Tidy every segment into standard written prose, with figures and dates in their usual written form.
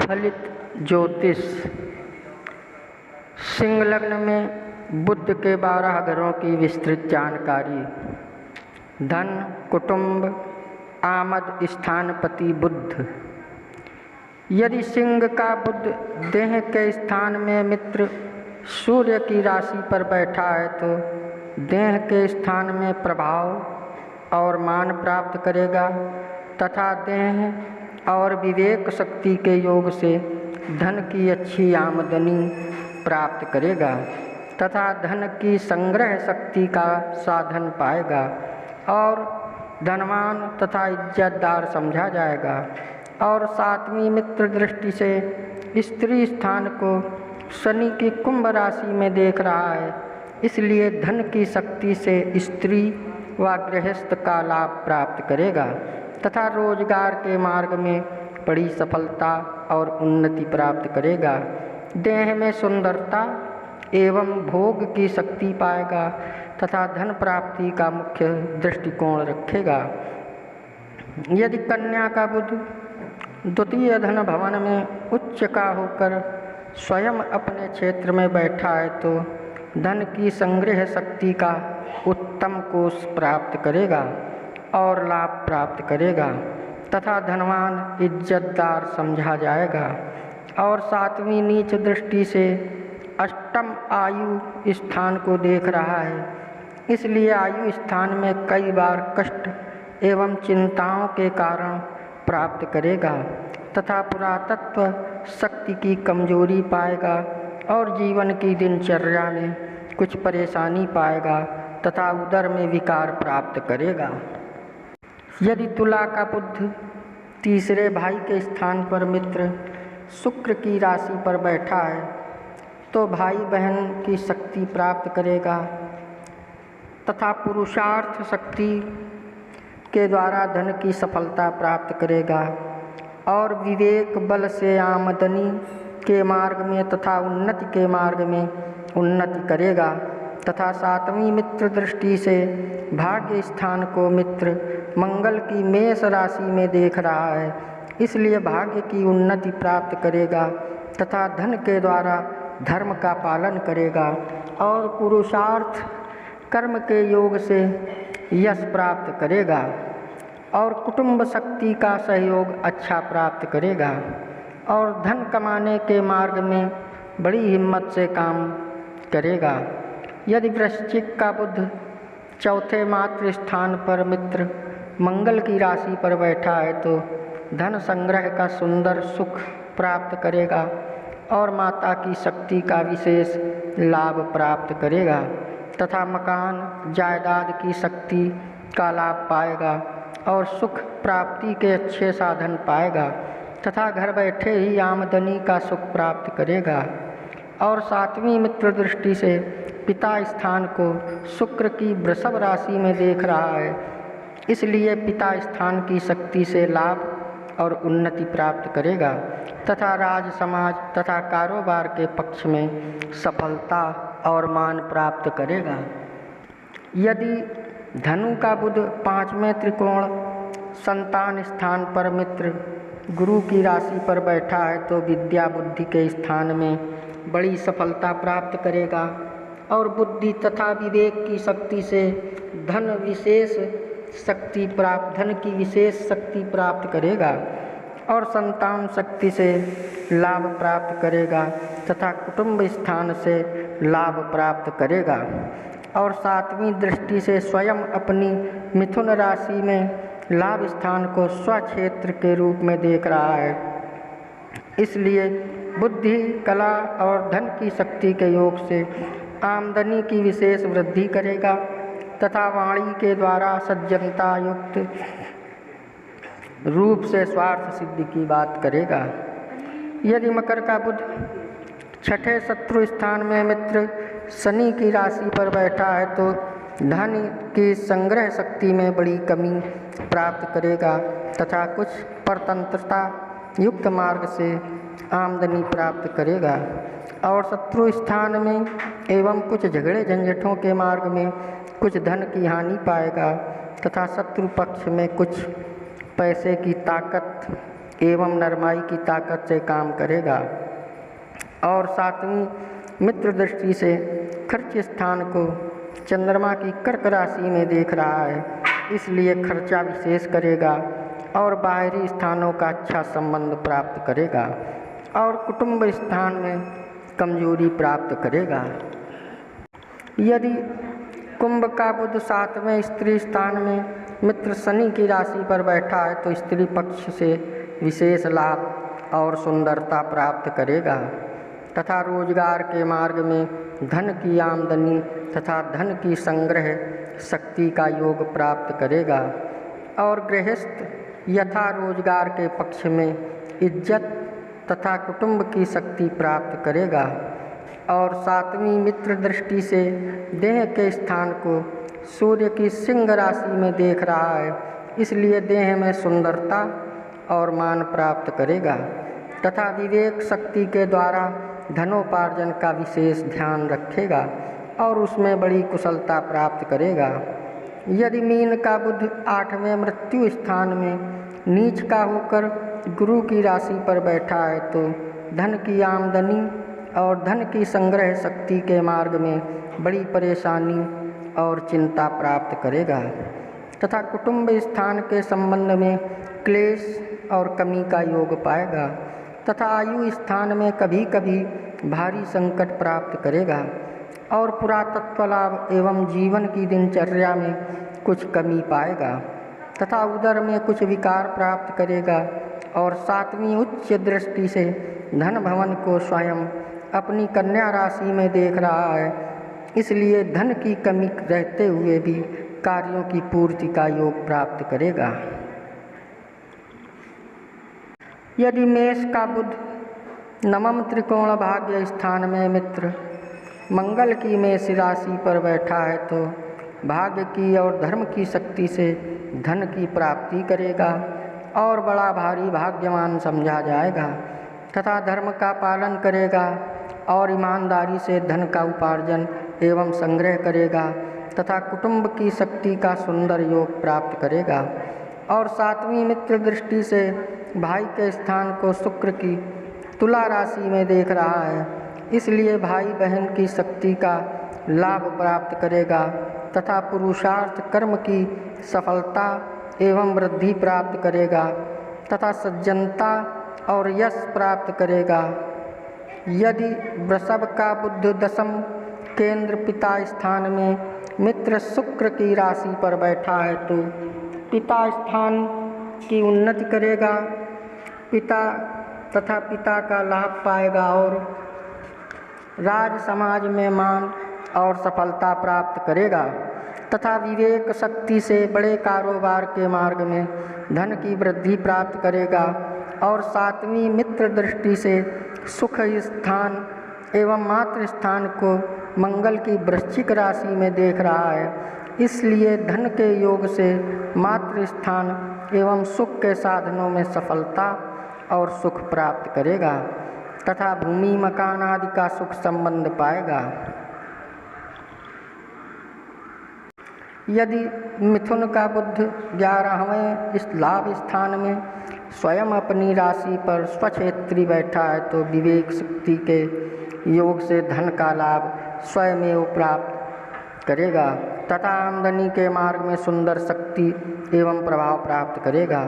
फलित ज्योतिष। सिंह लग्न में बुध के 12 घरों की विस्तृत जानकारी। धन, कुटुंब, आमद, स्थानपति बुध। यदि सिंह का बुध देह के स्थान में मित्र सूर्य की राशि पर बैठा है तो देह के स्थान में प्रभाव और मान प्राप्त करेगा तथा देह और विवेक शक्ति के योग से धन की अच्छी आमदनी प्राप्त करेगा तथा धन की संग्रह शक्ति का साधन पाएगा और धनवान तथा इज्जतदार समझा जाएगा। और 7वीं मित्र दृष्टि से स्त्री स्थान को शनि की कुंभ राशि में देख रहा है, इसलिए धन की शक्ति से स्त्री व गृहस्थ का लाभ प्राप्त करेगा तथा रोजगार के मार्ग में बड़ी सफलता और उन्नति प्राप्त करेगा। देह में सुंदरता एवं भोग की शक्ति पाएगा तथा धन प्राप्ति का मुख्य दृष्टिकोण रखेगा। यदि कन्या का बुध द्वितीय धन भवन में उच्च का होकर स्वयं अपने क्षेत्र में बैठा है तो धन की संग्रह शक्ति का उत्तम कोष प्राप्त करेगा और लाभ प्राप्त करेगा तथा धनवान इज्जतदार समझा जाएगा। और 7वीं नीच दृष्टि से अष्टम आयु स्थान को देख रहा है, इसलिए आयु स्थान में कई बार कष्ट एवं चिंताओं के कारण प्राप्त करेगा तथा पुरातत्व शक्ति की कमजोरी पाएगा और जीवन की दिनचर्या में कुछ परेशानी पाएगा तथा उदर में विकार प्राप्त करेगा। यदि तुला का बुध तीसरे भाई के स्थान पर मित्र शुक्र की राशि पर बैठा है तो भाई बहन की शक्ति प्राप्त करेगा तथा पुरुषार्थ शक्ति के द्वारा धन की सफलता प्राप्त करेगा और विवेक बल से आमदनी के मार्ग में तथा उन्नति के मार्ग में उन्नति करेगा तथा 7वीं मित्र दृष्टि से भाग्य स्थान को मित्र मंगल की मेष राशि में देख रहा है, इसलिए भाग्य की उन्नति प्राप्त करेगा तथा धन के द्वारा धर्म का पालन करेगा और पुरुषार्थ कर्म के योग से यश प्राप्त करेगा और कुटुंब शक्ति का सहयोग अच्छा प्राप्त करेगा और धन कमाने के मार्ग में बड़ी हिम्मत से काम करेगा। यदि वृश्चिक का बुध चौथे मात्र स्थान पर मित्र मंगल की राशि पर बैठा है तो धन संग्रह का सुंदर सुख प्राप्त करेगा और माता की शक्ति का विशेष लाभ प्राप्त करेगा तथा मकान जायदाद की शक्ति का लाभ पाएगा और सुख प्राप्ति के अच्छे साधन पाएगा तथा घर बैठे ही आमदनी का सुख प्राप्त करेगा। और 7वीं मित्र दृष्टि से पिता स्थान को शुक्र की वृषभ राशि में देख रहा है, इसलिए पिता स्थान की शक्ति से लाभ और उन्नति प्राप्त करेगा तथा राज समाज तथा कारोबार के पक्ष में सफलता और मान प्राप्त करेगा। यदि धनु का बुध 5वें त्रिकोण संतान स्थान पर मित्र गुरु की राशि पर बैठा है तो विद्या बुद्धि के स्थान में बड़ी सफलता प्राप्त करेगा और बुद्धि तथा विवेक की शक्ति से धन की विशेष शक्ति प्राप्त करेगा और संतान शक्ति से लाभ प्राप्त करेगा तथा कुटुंब स्थान से लाभ प्राप्त करेगा। और 7वीं दृष्टि से स्वयं अपनी मिथुन राशि में लाभ स्थान को स्वक्षेत्र के रूप में देख रहा है, इसलिए बुद्धि कला और धन की शक्ति के योग से आमदनी की विशेष वृद्धि करेगा तथा वाणी के द्वारा सज्जनता युक्त रूप से स्वार्थ सिद्धि की बात करेगा। यदि मकर का बुध 6ठे शत्रु स्थान में मित्र शनि की राशि पर बैठा है तो धन की संग्रह शक्ति में बड़ी कमी प्राप्त करेगा तथा कुछ परतंत्रता युक्त मार्ग से आमदनी प्राप्त करेगा और शत्रु स्थान में एवं कुछ झगड़े झंझटों के मार्ग में कुछ धन की हानि पाएगा तथा शत्रु पक्ष में कुछ पैसे की ताकत एवं नरमाई की ताकत से काम करेगा। और 7वीं मित्र दृष्टि से खर्च स्थान को चंद्रमा की कर्क राशि में देख रहा है, इसलिए खर्चा विशेष करेगा और बाहरी स्थानों का अच्छा संबंध प्राप्त करेगा और कुटुंब स्थान में कमजोरी प्राप्त करेगा। यदि कुंभ का बुध 7वें स्त्री स्थान में मित्र शनि की राशि पर बैठा है तो स्त्री पक्ष से विशेष लाभ और सुंदरता प्राप्त करेगा तथा रोजगार के मार्ग में धन की आमदनी तथा धन की संग्रह शक्ति का योग प्राप्त करेगा और गृहस्थ यथा रोजगार के पक्ष में इज्जत तथा कुटुंब की शक्ति प्राप्त करेगा। और 7वीं मित्र दृष्टि से देह के स्थान को सूर्य की सिंह राशि में देख रहा है, इसलिए देह में सुंदरता और मान प्राप्त करेगा तथा विवेक शक्ति के द्वारा धनोपार्जन का विशेष ध्यान रखेगा और उसमें बड़ी कुशलता प्राप्त करेगा। यदि मीन का बुध 8वें मृत्यु स्थान में नीच का होकर गुरु की राशि पर बैठा है तो धन की आमदनी और धन की संग्रह शक्ति के मार्ग में बड़ी परेशानी और चिंता प्राप्त करेगा तथा कुटुंब स्थान के संबंध में क्लेश और कमी का योग पाएगा तथा आयु स्थान में कभी कभी भारी संकट प्राप्त करेगा और पुरातत्व लाभ एवं जीवन की दिनचर्या में कुछ कमी पाएगा तथा उदर में कुछ विकार प्राप्त करेगा। और 7वीं उच्च दृष्टि से धन भवन को स्वयं अपनी कन्या राशि में देख रहा है, इसलिए धन की कमी रहते हुए भी कार्यों की पूर्ति का योग प्राप्त करेगा। यदि मेष का बुध 9वें त्रिकोण भाग्य स्थान में मित्र मंगल की मेष राशि पर बैठा है तो भाग्य की और धर्म की शक्ति से धन की प्राप्ति करेगा और बड़ा भारी भाग्यवान समझा जाएगा तथा धर्म का पालन करेगा और ईमानदारी से धन का उपार्जन एवं संग्रह करेगा तथा कुटुंब की शक्ति का सुंदर योग प्राप्त करेगा। और 7वीं मित्र दृष्टि से भाई के स्थान को शुक्र की तुला राशि में देख रहा है, इसलिए भाई बहन की शक्ति का लाभ प्राप्त करेगा तथा पुरुषार्थ कर्म की सफलता एवं वृद्धि प्राप्त करेगा तथा सज्जनता और यश प्राप्त करेगा। यदि वृषभ का बुध 10म केंद्र पिता स्थान में मित्र शुक्र की राशि पर बैठा है तो पिता स्थान की उन्नति करेगा, पिता तथा पिता का लाभ पाएगा और राज समाज में मान और सफलता प्राप्त करेगा तथा विवेक शक्ति से बड़े कारोबार के मार्ग में धन की वृद्धि प्राप्त करेगा। और 7वीं मित्र दृष्टि से सुख स्थान एवं मातृ स्थान को मंगल की वृश्चिक राशि में देख रहा है, इसलिए धन के योग से मातृ स्थान एवं सुख के साधनों में सफलता और सुख प्राप्त करेगा तथा भूमि मकान आदि का सुख संबंध पाएगा। यदि मिथुन का बुध 11वें लाभ स्थान में स्वयं अपनी राशि पर स्वक्षेत्री बैठा है तो विवेक शक्ति के योग से धन का लाभ स्वयं प्राप्त करेगा तथा आमदनी के मार्ग में सुंदर शक्ति एवं प्रभाव प्राप्त करेगा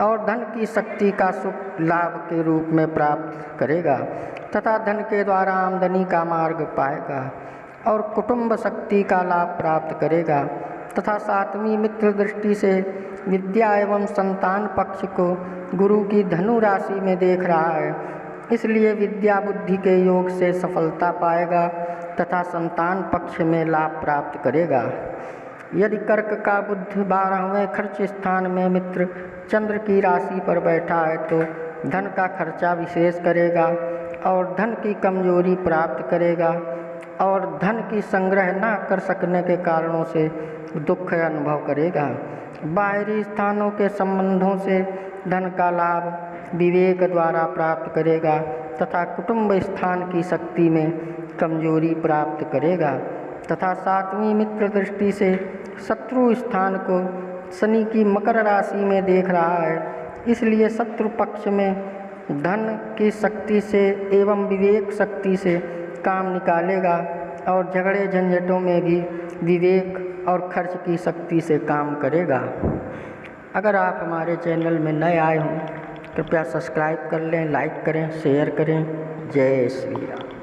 और धन की शक्ति का सुख लाभ के रूप में प्राप्त करेगा तथा धन के द्वारा आमदनी का मार्ग पाएगा और कुटुंब शक्ति का लाभ प्राप्त करेगा तथा 7वीं मित्र दृष्टि से विद्या एवं संतान पक्ष को गुरु की धनु राशि में देख रहा है, इसलिए विद्या बुद्धि के योग से सफलता पाएगा तथा संतान पक्ष में लाभ प्राप्त करेगा। यदि कर्क का बुध 12वें खर्च स्थान में मित्र चंद्र की राशि पर बैठा है तो धन का खर्चा विशेष करेगा और धन की कमजोरी प्राप्त करेगा और धन की संग्रह न कर सकने के कारणों से दुख अनुभव करेगा। बाहरी स्थानों के संबंधों से धन का लाभ विवेक द्वारा प्राप्त करेगा तथा कुटुंब स्थान की शक्ति में कमजोरी प्राप्त करेगा तथा 7वीं मित्र दृष्टि से शत्रु स्थान को शनि की मकर राशि में देख रहा है, इसलिए शत्रु पक्ष में धन की शक्ति से एवं विवेक शक्ति से काम निकालेगा और झगड़े झंझटों में भी विवेक और खर्च की शक्ति से काम करेगा। अगर आप हमारे चैनल में नए आए हों कृपया सब्सक्राइब कर लें, लाइक करें, शेयर करें। जय श्री राम।